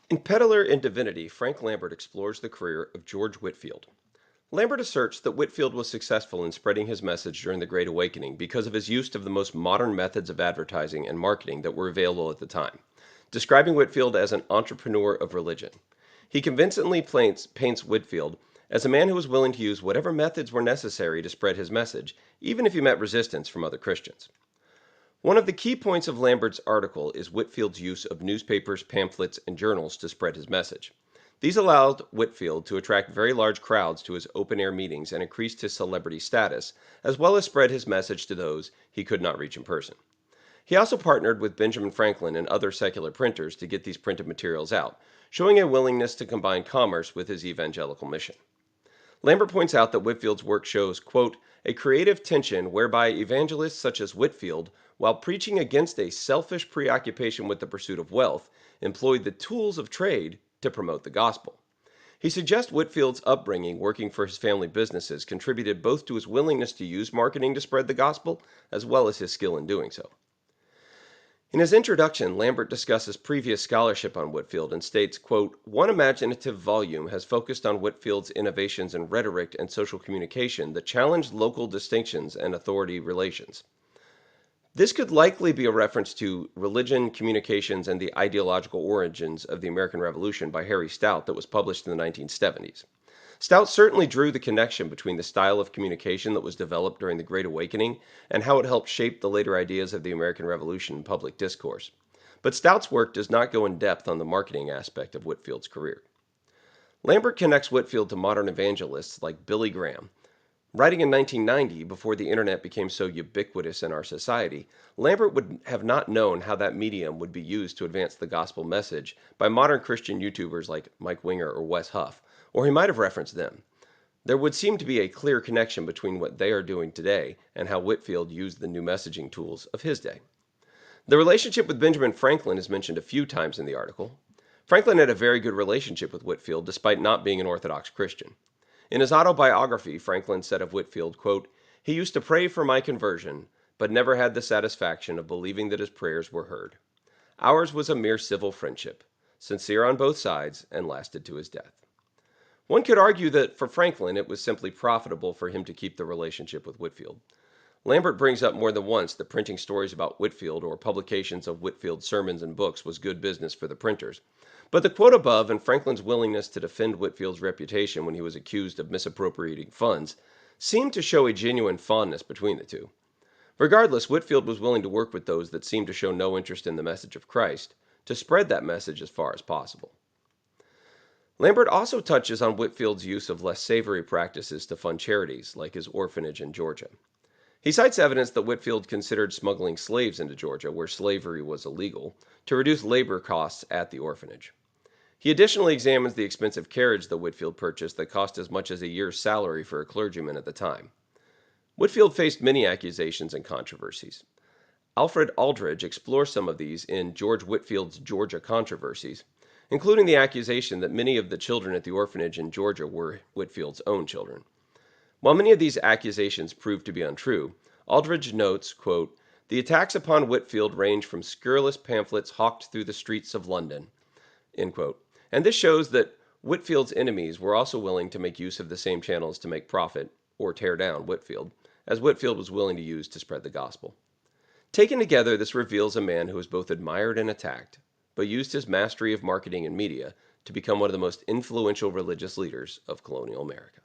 In Pedlar and Divinity, Frank Lambert explores the career of George Whitefield. Lambert asserts that Whitefield was successful in spreading his message during the Great Awakening because of his use of the most modern methods of advertising and marketing that were available at the time, describing Whitefield as an entrepreneur of religion. He convincingly paints Whitefield as a man who was willing to use whatever methods were necessary to spread his message, even if he met resistance from other Christians. One of the key points of Lambert's article is Whitefield's use of newspapers, pamphlets, and journals to spread his message. These allowed Whitefield to attract very large crowds to his open air meetings and increased his celebrity status, as well as spread his message to those he could not reach in person. He also partnered with Benjamin Franklin and other secular printers to get these printed materials out, showing a willingness to combine commerce with his evangelical mission. Lambert points out that Whitefield's work shows, quote, a creative tension whereby evangelists such as Whitefield, while preaching against a selfish preoccupation with the pursuit of wealth, employed the tools of trade to promote the gospel. He suggests Whitefield's upbringing working for his family businesses contributed both to his willingness to use marketing to spread the gospel, as well as his skill in doing so. In his introduction, Lambert discusses previous scholarship on Whitefield and states, quote, one imaginative volume has focused on Whitefield's innovations in rhetoric and social communication that challenged local distinctions and authority relations. This could likely be a reference to Religion, Communications, and the Ideological Origins of the American Revolution by Harry Stout that was published in the 1970s. Stout certainly drew the connection between the style of communication that was developed during the Great Awakening and how it helped shape the later ideas of the American Revolution in public discourse. But Stout's work does not go in depth on the marketing aspect of Whitefield's career. Lambert connects Whitefield to modern evangelists like Billy Graham. Writing in 1990, before the internet became so ubiquitous in our society, Lambert would have not known how that medium would be used to advance the gospel message by modern Christian YouTubers like Mike Winger or Wes Huff, or he might have referenced them. There would seem to be a clear connection between what they are doing today and how Whitefield used the new messaging tools of his day. The relationship with Benjamin Franklin is mentioned a few times in the article. Franklin had a very good relationship with Whitefield despite not being an Orthodox Christian. In his autobiography, Franklin said of Whitefield, quote, he used to pray for my conversion, but never had the satisfaction of believing that his prayers were heard. Ours was a mere civil friendship, sincere on both sides, and lasted to his death. One could argue that for Franklin, it was simply profitable for him to keep the relationship with Whitefield. Lambert brings up more than once that printing stories about Whitefield or publications of Whitefield's sermons and books was good business for the printers. But the quote above and Franklin's willingness to defend Whitefield's reputation when he was accused of misappropriating funds seemed to show a genuine fondness between the two. Regardless, Whitefield was willing to work with those that seemed to show no interest in the message of Christ to spread that message as far as possible. Lambert also touches on Whitefield's use of less savory practices to fund charities, like his orphanage in Georgia. He cites evidence that Whitefield considered smuggling slaves into Georgia, where slavery was illegal, to reduce labor costs at the orphanage. He additionally examines the expensive carriage that Whitefield purchased that cost as much as a year's salary for a clergyman at the time. Whitefield faced many accusations and controversies. Alfred Aldridge explores some of these in George Whitefield's Georgia Controversies, including the accusation that many of the children at the orphanage in Georgia were Whitefield's own children. While many of these accusations proved to be untrue, Aldridge notes, quote, the attacks upon Whitefield range from scurrilous pamphlets hawked through the streets of London, end quote. And this shows that Whitefield's enemies were also willing to make use of the same channels to make profit, or tear down Whitefield, as Whitefield was willing to use to spread the gospel. Taken together, this reveals a man who was both admired and attacked, but used his mastery of marketing and media to become one of the most influential religious leaders of colonial America.